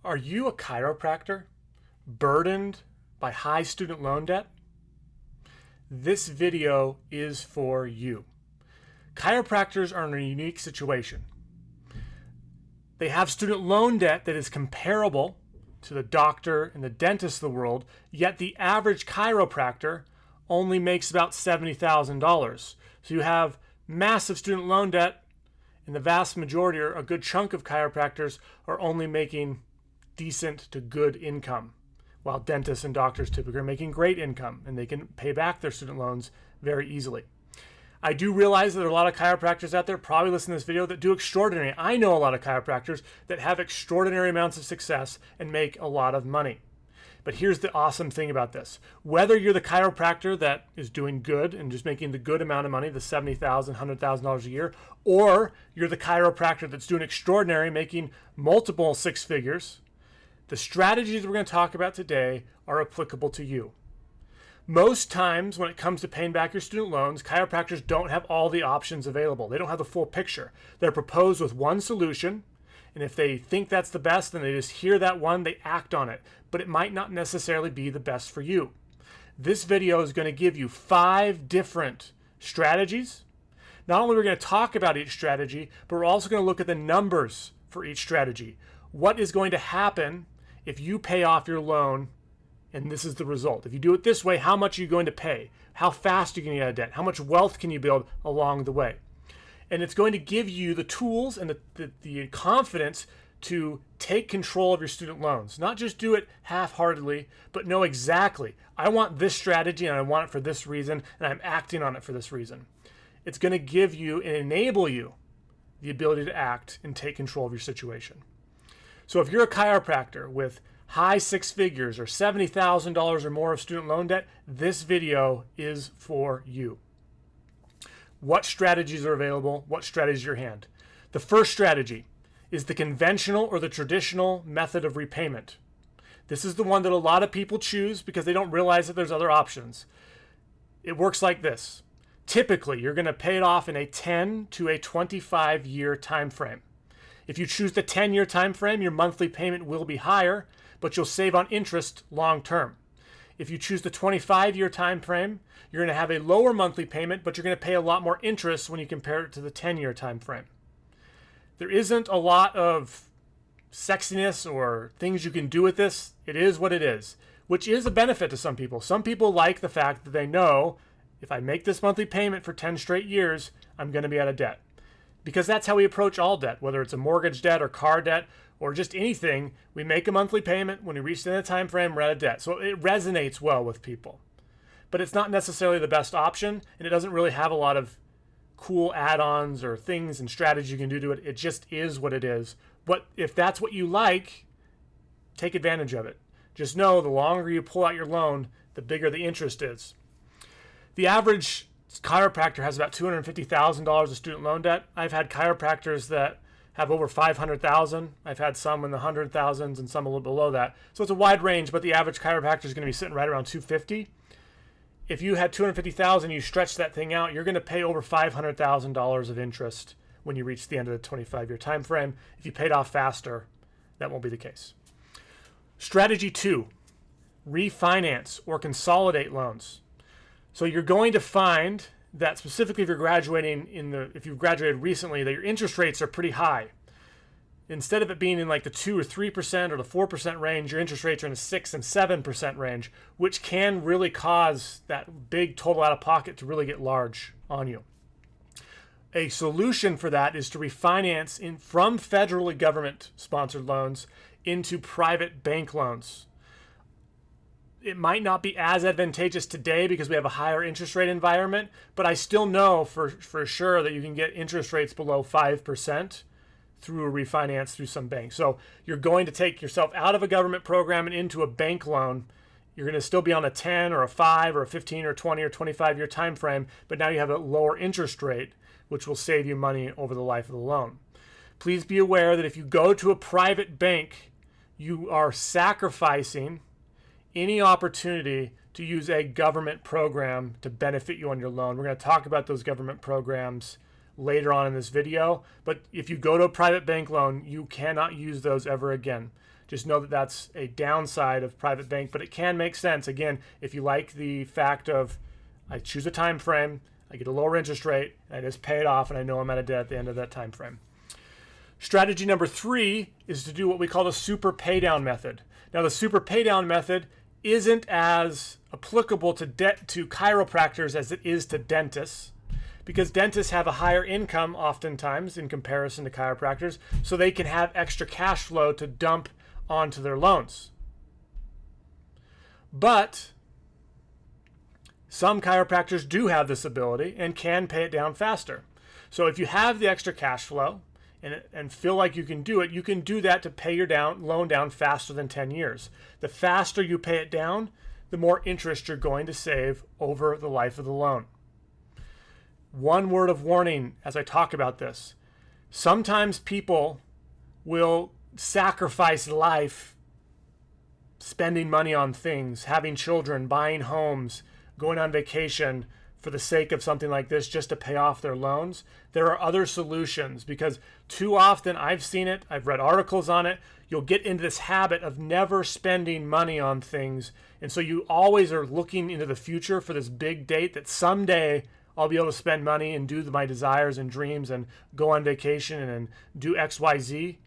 Are you a chiropractor burdened by high student loan debt? This video is for you. Chiropractors are in a unique situation. They have student loan debt that is comparable to the doctor and the dentist of the world, yet the average chiropractor only makes about $70,000. So you have massive student loan debt, and the vast majority, or a good chunk of chiropractors, are only making decent to good income, while dentists and doctors typically are making great income and they can pay back their student loans very easily. I do realize that there are a lot of chiropractors out there probably listening to this video that do extraordinary. I know a lot of chiropractors that have extraordinary amounts of success and make a lot of money. But here's the awesome thing about this. Whether you're the chiropractor that is doing good and just making the good amount of money, the $70,000, $100,000 a year, or you're the chiropractor that's doing extraordinary, making multiple six figures, the strategies we're going to talk about today are applicable to you. Most times when it comes to paying back your student loans, chiropractors don't have all the options available. They don't have the full picture. They're proposed with one solution, and if they think that's the best, then they just hear that one, they act on it. But it might not necessarily be the best for you. This video is going to give you 5 different strategies. Not only are we going to talk about each strategy, but we're also going to look at the numbers for each strategy. What is going to happen if you pay off your loan and this is the result? If you do it this way, how much are you going to pay? How fast are you going to get out of debt? How much wealth can you build along the way? And it's going to give you the tools and the confidence to take control of your student loans. Not just do it half-heartedly, but know exactly, I want this strategy and I want it for this reason, and I'm acting on it for this reason. It's going to give you and enable you the ability to act and take control of your situation. So if you're a chiropractor with high six figures or $70,000 or more of student loan debt, this video is for you. What strategies are available? What strategies are at your hand? The first strategy is the conventional or the traditional method of repayment. This is the one that a lot of people choose because they don't realize that there's other options. It works like this. Typically, you're going to pay it off in a 10 to a 25-year time frame. If you choose the 10-year time frame, your monthly payment will be higher, but you'll save on interest long term. If you choose the 25-year time frame, you're going to have a lower monthly payment, but you're going to pay a lot more interest when you compare it to the 10-year time frame. There isn't a lot of sexiness or things you can do with this. It is what it is, which is a benefit to some people. Some people like the fact that they know if I make this monthly payment for 10 straight years, I'm going to be out of debt. Because that's how we approach all debt, whether it's a mortgage debt or car debt or just anything. We make a monthly payment. When we reach the end of the time frame, we're out of debt. So it resonates well with people. But it's not necessarily the best option, and it doesn't really have a lot of cool add-ons or things and strategies you can do to it. It just is what it is. But if that's what you like, take advantage of it. Just know the longer you pull out your loan, the bigger the interest is. The average chiropractor has about $250,000 of student loan debt. I've had chiropractors that have over $500,000. I've had some in the $100,000s and some a little below that. So it's a wide range, but the average chiropractor is going to be sitting right around $250,000. If you had $250,000, you stretch that thing out, you're going to pay over $500,000 of interest when you reach the end of the 25-year time frame. If you paid off faster, that won't be the case. Strategy 2, refinance or consolidate loans. So you're going to find that specifically if you're graduating if you've graduated recently, that your interest rates are pretty high. Instead of it being in like the 2 or 3% or the 4% range, your interest rates are in the 6 and 7% range, which can really cause that big total out of pocket to really get large on you. A solution for that is to refinance from federally government sponsored loans into private bank loans. It might not be as advantageous today because we have a higher interest rate environment, but I still know for sure that you can get interest rates below 5% through a refinance through some bank. So you're going to take yourself out of a government program and into a bank loan. You're going to still be on a 10 or a 5 or a 15 or 20 or 25-year time frame, but now you have a lower interest rate, which will save you money over the life of the loan. Please be aware that if you go to a private bank, you are sacrificing any opportunity to use a government program to benefit you on your loan. We're going to talk about those government programs later on in this video. But if you go to a private bank loan, you cannot use those ever again. Just know that that's a downside of private bank, but it can make sense. Again, if you like the fact of I choose a time frame, I get a lower interest rate, and I just pay it off, and I know I'm out of debt at the end of that time frame. Strategy number 3 is to do what we call the super paydown method. Now, the super paydown method isn't as applicable to chiropractors as it is to dentists, because dentists have a higher income oftentimes in comparison to chiropractors, so they can have extra cash flow to dump onto their loans. But some chiropractors do have this ability and can pay it down faster. So if you have the extra cash flow and feel like you can do it, you can do that to pay your loan down faster than 10 years. The faster you pay it down, the more interest you're going to save over the life of the loan. One word of warning as I talk about this. Sometimes people will sacrifice life spending money on things, having children, buying homes, going on vacation for the sake of something like this just to pay off their loans. There are other solutions, because too often I've seen it, I've read articles on it, you'll get into this habit of never spending money on things. And so you always are looking into the future for this big date that someday I'll be able to spend money and do my desires and dreams and go on vacation and do X, Y, Z.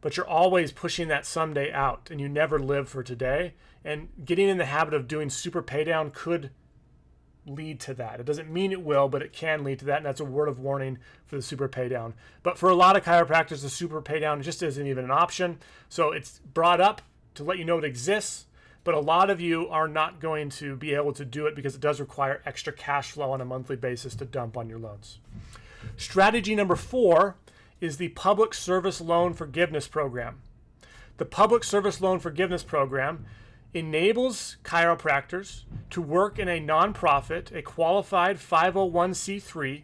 But you're always pushing that someday out, and you never live for today. And getting in the habit of doing super paydown could lead to that. It doesn't mean it will, but it can lead to that, and that's a word of warning for the super paydown. But for a lot of chiropractors, the super paydown just isn't even an option. So it's brought up to let you know it exists, but a lot of you are not going to be able to do it because it does require extra cash flow on a monthly basis to dump on your loans. Strategy number 4 is the Public Service Loan Forgiveness Program. The Public Service Loan Forgiveness Program enables chiropractors to work in a nonprofit, a qualified 501c3,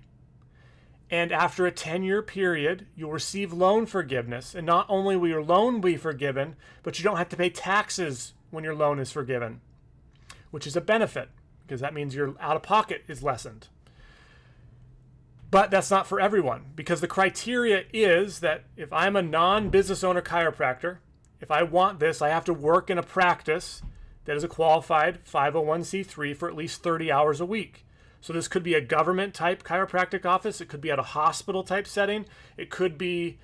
and after a 10-year period, you'll receive loan forgiveness. And not only will your loan be forgiven, but you don't have to pay taxes when your loan is forgiven, which is a benefit because that means your out-of-pocket is lessened. But that's not for everyone, because the criteria is that if I'm a non-business owner chiropractor, if I want this, I have to work in a practice that is a qualified 501c3 for at least 30 hours a week. So this could be a government type chiropractic office. It could be at a hospital type setting. It could be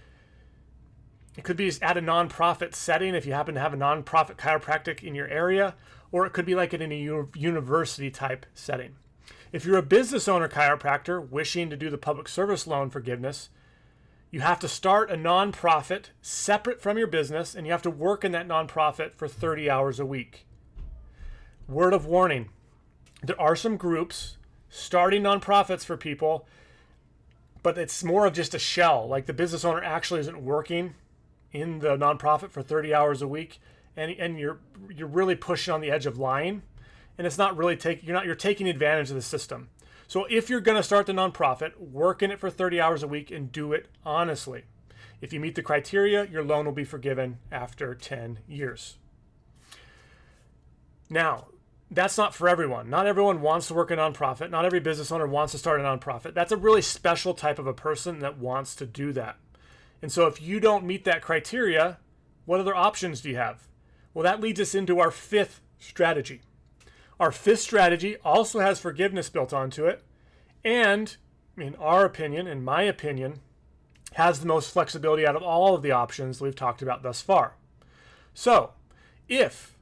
at a nonprofit setting if you happen to have a nonprofit chiropractic in your area, or it could be like in a university type setting. If you're a business owner chiropractor wishing to do the public service loan forgiveness, you have to start a nonprofit separate from your business, and you have to work in that nonprofit for 30 hours a week. Word of warning, there are some groups starting nonprofits for people, but it's more of just a shell. Like the business owner actually isn't working in the nonprofit for 30 hours a week, and you're really pushing on the edge of lying, and it's not really you're taking advantage of the system. So if you're going to start the nonprofit, work in it for 30 hours a week and do it honestly. If you meet the criteria, your loan will be forgiven after 10 years. Now, that's not for everyone. Not everyone wants to work a nonprofit. Not every business owner wants to start a nonprofit. That's a really special type of a person that wants to do that. And so if you don't meet that criteria, what other options do you have? Well, that leads us into our 5th strategy. Our 5th strategy also has forgiveness built onto it, and in our opinion, in my opinion, has the most flexibility out of all of the options we've talked about thus far. So, if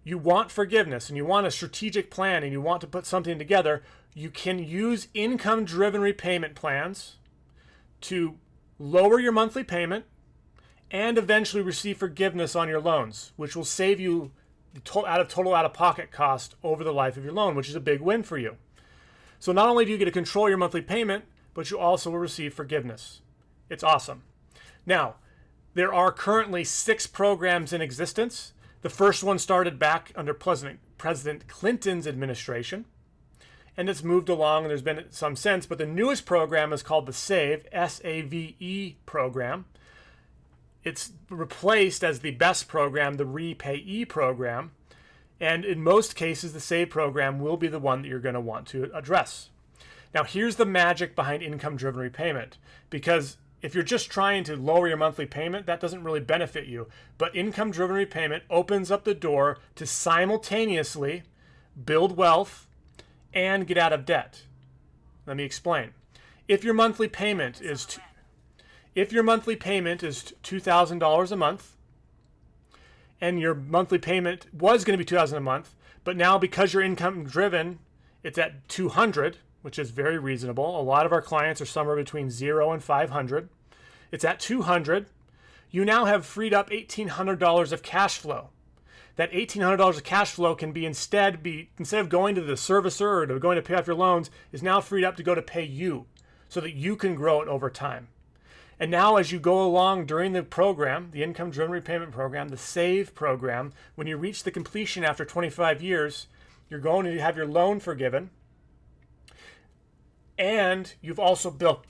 you want forgiveness and you want a strategic plan and you want to put something together, you can use income-driven repayment plans to lower your monthly payment and eventually receive forgiveness on your loans, which will save you total out-of-pocket cost over the life of your loan, which is a big win for you. So not only do you get to control your monthly payment, but you also will receive forgiveness. It's awesome. Now, there are currently 6 programs in existence. The first one started back under President Clinton's administration, and it's moved along, and there's been some since, but the newest program is called the SAVE, S-A-V-E program. It's replaced as the best program, the Repayment program. And in most cases, the SAVE program will be the one that you're going to want to address. Now, here's the magic behind income-driven repayment, because if you're just trying to lower your monthly payment, that doesn't really benefit you. But income-driven repayment opens up the door to simultaneously build wealth and get out of debt. Let me explain. If your monthly payment is $2,000 a month, and your monthly payment was going to be $2,000 a month, but now because you're income-driven, it's at $200, which is very reasonable. A lot of our clients are somewhere between 0 and 500. It's at $200. You now have freed up $1,800 of cash flow. That $1,800 of cash flow can be instead of going to the servicer or to going to pay off your loans, is now freed up to go to pay you so that you can grow it over time. And now as you go along during the program, the income-driven repayment program, the SAVE program, when you reach the completion after 25 years, you're going to have your loan forgiven. And you've also built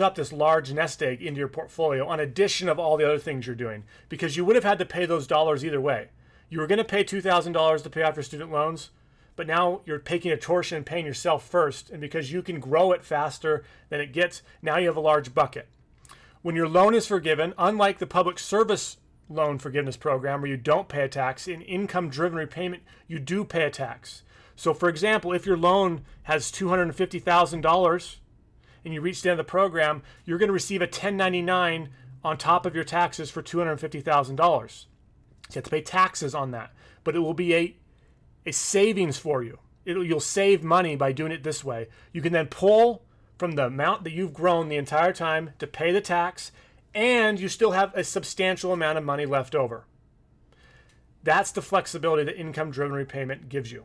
up this large nest egg into your portfolio on addition of all the other things you're doing, because you would have had to pay those dollars either way. You were going to pay $2,000 to pay off your student loans, but now you're taking a portion and paying yourself first. And because you can grow it faster than it gets, now you have a large bucket. When your loan is forgiven, unlike the public service loan forgiveness program where you don't pay a tax, in income-driven repayment, you do pay a tax. So for example, if your loan has $250,000 and you reach the end of the program, you're going to receive a 1099 on top of your taxes for $250,000. So you have to pay taxes on that, but it will be a savings for you. You'll save money by doing it this way. You can then pull from the amount that you've grown the entire time to pay the tax, and you still have a substantial amount of money left over. That's the flexibility that income-driven repayment gives you.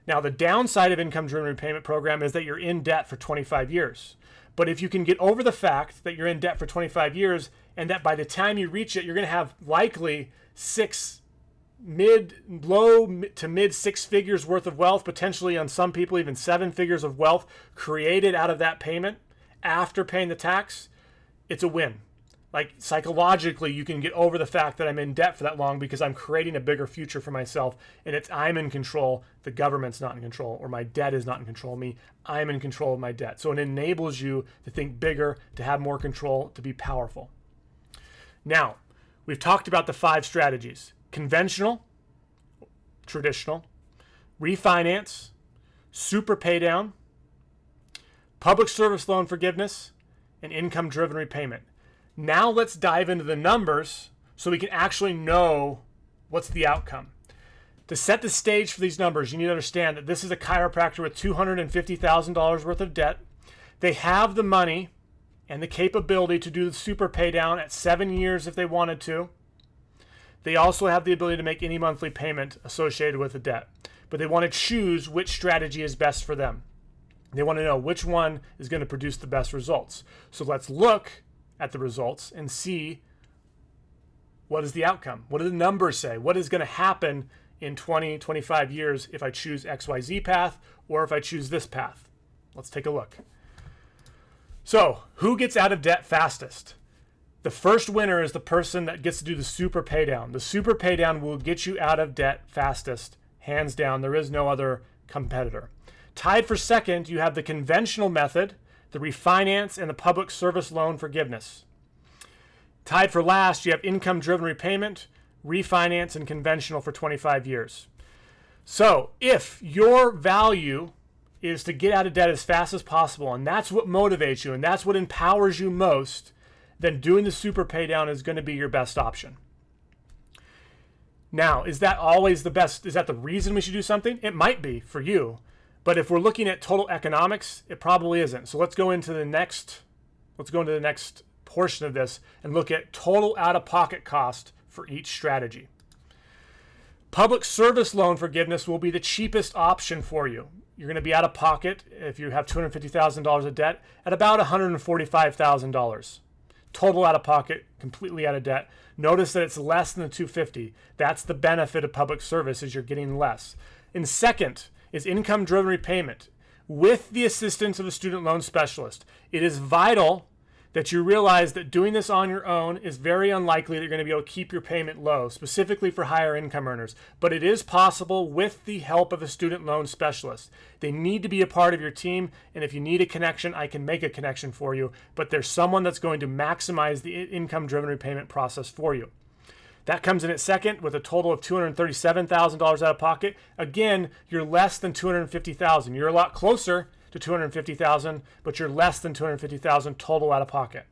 Now, the downside of income-driven repayment program is that you're in debt for 25 years. But if you can get over the fact that you're in debt for 25 years and that by the time you reach it, you're going to have likely low to mid six figures worth of wealth, potentially on some people even 7 figures of wealth created out of that payment after paying the tax, it's a win. Like psychologically, you can get over the fact that I'm in debt for that long because I'm creating a bigger future for myself, and I'm in control. The government's not in control, or my debt is not in control of me. I'm in control of my debt. So it enables you to think bigger, to have more control, to be powerful. Now, we've talked about the 5 strategies: conventional, traditional, refinance, super paydown, public service loan forgiveness, and income-driven repayment. Now let's dive into the numbers so we can actually know what's the outcome. To set the stage for these numbers, you need to understand that this is a chiropractor with $250,000 worth of debt. They have the money and the capability to do the super pay down at 7 years if they wanted to. They also have the ability to make any monthly payment associated with the debt, but they want to choose which strategy is best for them. They want to know which one is going to produce the best results. So let's look at the results and see what is the outcome. What do the numbers say? What is going to happen in 20, 25 years if I choose XYZ path or if I choose this path? Let's take a look. So who gets out of debt fastest? The first winner is the person that gets to do the super pay down. The super pay down will get you out of debt fastest, hands down. There is no other competitor. Tied for second, you have the conventional method, the refinance, and the public service loan forgiveness. Tied for last, you have income-driven repayment, refinance, and conventional for 25 years. So if your value is to get out of debt as fast as possible, and that's what motivates you, and that's what empowers you most, then doing the super pay down is going to be your best option. Now, is that always the best? Is that the reason we should do something? It might be for you. But if we're looking at total economics, it probably isn't. So let's go into the next portion of this and look at total out-of-pocket cost for each strategy. Public service loan forgiveness will be the cheapest option for you. You're going to be out of pocket if you have $250,000 of debt at about $145,000. Total out of pocket, completely out of debt. Notice that it's less than the $250,000. That's the benefit of public service, is you're getting less. In second is income-driven repayment with the assistance of a student loan specialist. It is vital that you realize that doing this on your own is very unlikely that you're going to be able to keep your payment low, specifically for higher income earners. But it is possible with the help of a student loan specialist. They need to be a part of your team, and if you need a connection, I can make a connection for you. But there's someone that's going to maximize the income-driven repayment process for you. That comes in at second with a total of $237,000 out of pocket. Again, you're less than $250,000. You're a lot closer to $250,000, but you're less than $250,000 total out of pocket.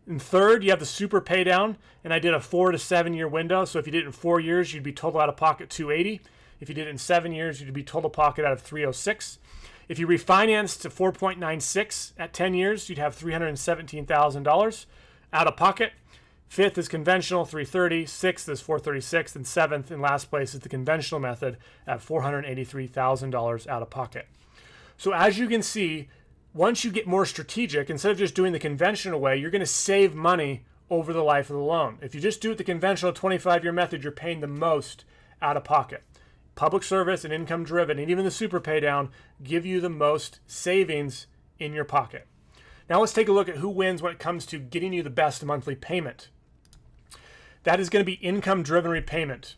In third, you have the super pay down, and I did a 4 to 7 year window. So if you did it in 4 years, you'd be total out of pocket $280. If you did it in 7 years, you'd be total pocket out of $306. If you refinance to 4.96 at 10 years, you'd have $317,000 out of pocket. Fifth is conventional, $330. Sixth is $436, and seventh and last place is the conventional method at $483,000 out of pocket. So as you can see, once you get more strategic, instead of just doing the conventional way, you're going to save money over the life of the loan. If you just do it the conventional 25-year method, you're paying the most out of pocket. Public service and income driven, and even the super pay down, give you the most savings in your pocket. Now let's take a look at who wins when it comes to getting you the best monthly payment. That is going to be income driven repayment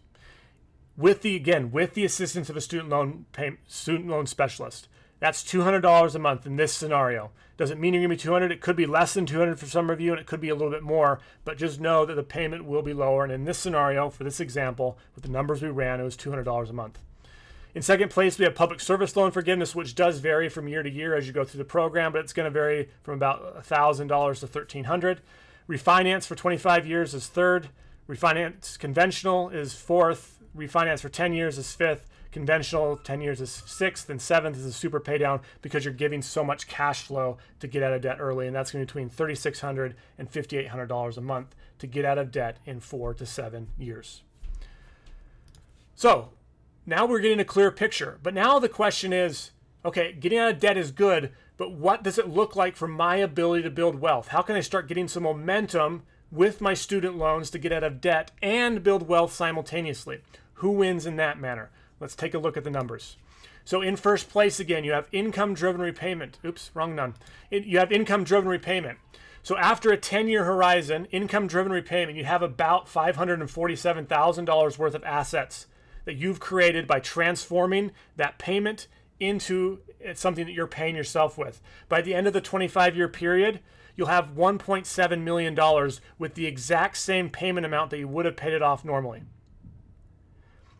with the assistance of a student loan specialist. That's $200 a month in this scenario. Doesn't mean you're going to be $200. It could be less than $200 for some of you, and it could be a little bit more, but just know that the payment will be lower. And in this scenario, for this example, with the numbers we ran, it was $200 a month. In second place, we have public service loan forgiveness, which does vary from year to year as you go through the program, but it's going to vary from about $1,000 to $1,300. Refinance for 25 years is third. Refinance conventional is fourth. Refinance for 10 years is fifth. Conventional 10 years is sixth, and seventh is a super pay down because you're giving so much cash flow to get out of debt early, and that's going to be between $3,600 and $5,800 a month to get out of debt in 4 to 7 years. So now we're getting a clear picture, but now the question is, okay, getting out of debt is good, but what does it look like for my ability to build wealth? How can I start getting some momentum with my student loans to get out of debt and build wealth simultaneously? Who wins in that manner? Let's take a look at the numbers. So in first place, again, you have income-driven repayment. Oops, wrong none. You have income-driven repayment. So after a 10-year horizon, income-driven repayment, you have about $547,000 worth of assets that you've created by transforming that payment into something that you're paying yourself with. By the end of the 25-year period, you'll have $1.7 million with the exact same payment amount that you would have paid it off normally.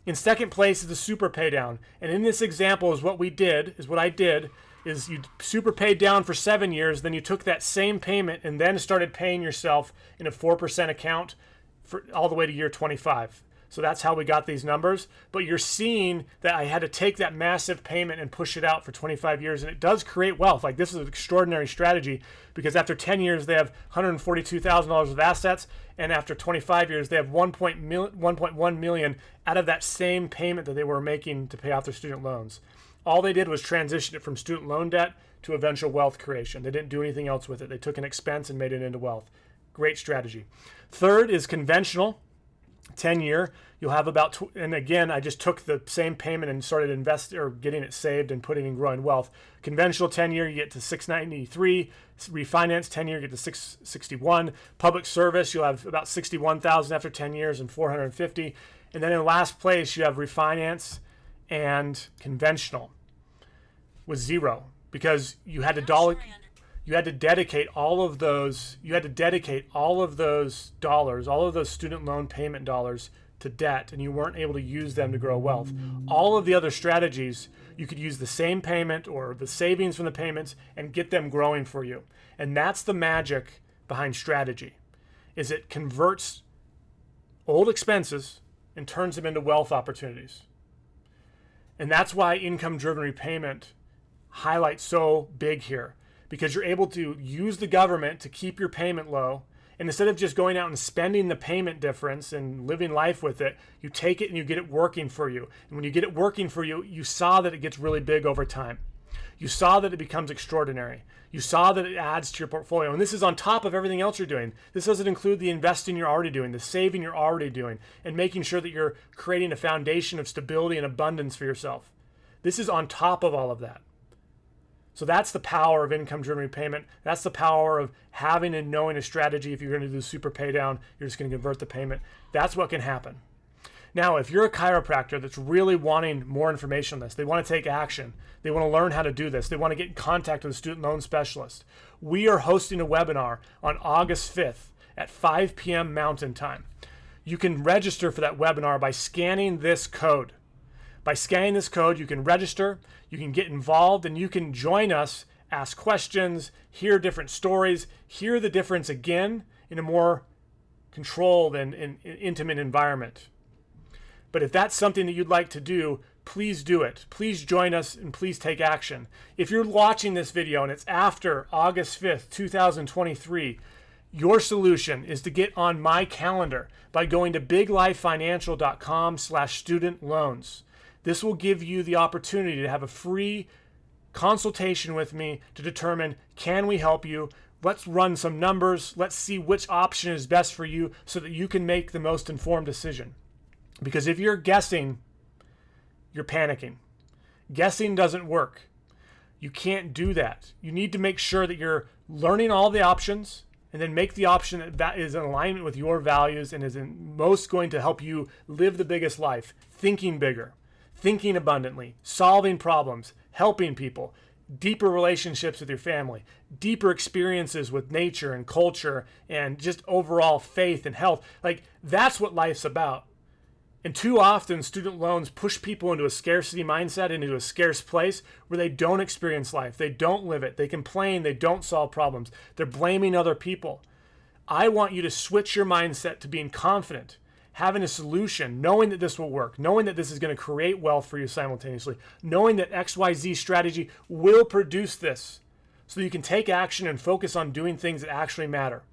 In second place is the super pay down. And in this example is what I did is you super paid down for 7 years, then you took that same payment and then started paying yourself in a 4% account for all the way to year 25. So that's how we got these numbers. But you're seeing that I had to take that massive payment and push it out for 25 years. And it does create wealth. Like, this is an extraordinary strategy because after 10 years, they have $142,000 of assets. And after 25 years, they have $1.1 million out of that same payment that they were making to pay off their student loans. All they did was transition it from student loan debt to eventual wealth creation. They didn't do anything else with it. They took an expense and made it into wealth. Great strategy. Third is conventional. 10-year, you'll have about, and again, I just took the same payment and started investing or getting it saved and putting in growing wealth. Conventional 10-year, you get to 693. Refinance 10-year, you get to 661. Public service, you'll have about 61,000 after 10 years and 450. And then in last place, you have refinance and conventional with zero because you had to dedicate all of those dollars, all of those student loan payment dollars to debt, and you weren't able to use them to grow wealth. All of the other strategies, you could use the same payment or the savings from the payments and get them growing for you. And that's the magic behind strategy, is it converts old expenses and turns them into wealth opportunities. And that's why income-driven repayment highlights so big here, because you're able to use the government to keep your payment low. And instead of just going out and spending the payment difference and living life with it, you take it and you get it working for you. And when you get it working for you, you saw that it gets really big over time. You saw that it becomes extraordinary. You saw that it adds to your portfolio. And this is on top of everything else you're doing. This doesn't include the investing you're already doing, the saving you're already doing, and making sure that you're creating a foundation of stability and abundance for yourself. This is on top of all of that. So that's the power of income-driven repayment. That's the power of having and knowing a strategy. If you're going to do super pay down, you're just going to convert the payment. That's what can happen. Now, if you're a chiropractor that's really wanting more information on this, they want to take action, they want to learn how to do this, they want to get in contact with a student loan specialist, we are hosting a webinar on August 5th at 5 p.m. Mountain Time. You can register for that webinar by scanning this code. By scanning this code, you can register, you can get involved, and you can join us, ask questions, hear different stories, hear the difference again in a more controlled and intimate environment. But if that's something that you'd like to do, please do it. Please join us and please take action. If you're watching this video and it's after August 5th, 2023, your solution is to get on my calendar by going to biglifefinancial.com/student loans. This will give you the opportunity to have a free consultation with me to determine, can we help you? Let's run some numbers. Let's see which option is best for you so that you can make the most informed decision. Because if you're guessing, you're panicking. Guessing doesn't work. You can't do that. You need to make sure that you're learning all the options and then make the option that is in alignment with your values and is most going to help you live the biggest life, thinking bigger, thinking abundantly, solving problems, helping people, deeper relationships with your family, deeper experiences with nature and culture, and just overall faith and health. Like, that's what life's about. And too often, student loans push people into a scarcity mindset, into a scarce place where they don't experience life. They don't live it. They complain. They don't solve problems. They're blaming other people. I want you to switch your mindset to being confident, having a solution, knowing that this will work, knowing that this is going to create wealth for you simultaneously, knowing that XYZ strategy will produce this so that you can take action and focus on doing things that actually matter.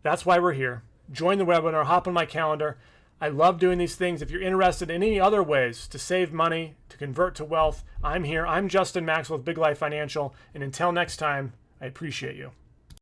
That's why we're here. Join the webinar, hop on my calendar. I love doing these things. If you're interested in any other ways to save money, to convert to wealth, I'm here. I'm Justin Maxwell with Big Life Financial. And until next time, I appreciate you.